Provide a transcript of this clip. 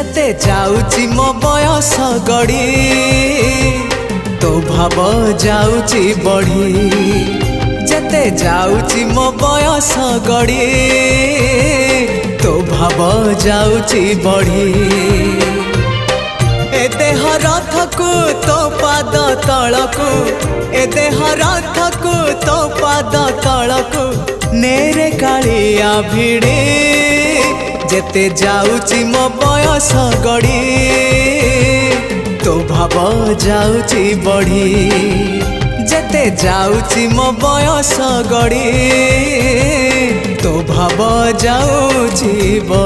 जेते जाउची मो बयस गड़ी तो भाव जाउची बढ़ी जेते जाउची मो बयस गड़ी तो भाव जाउची बढ़ी ए देह रथकु तो पाद तलकु ए देह रथकु तो पाद तलकु नेरे कालिया भिड़ी जेते जाउची मो बयस गड़ी तो भाव जाउची बढ़ी जेते जाउची मो बयस गड़ी तो भाव जाउची बढ़ी।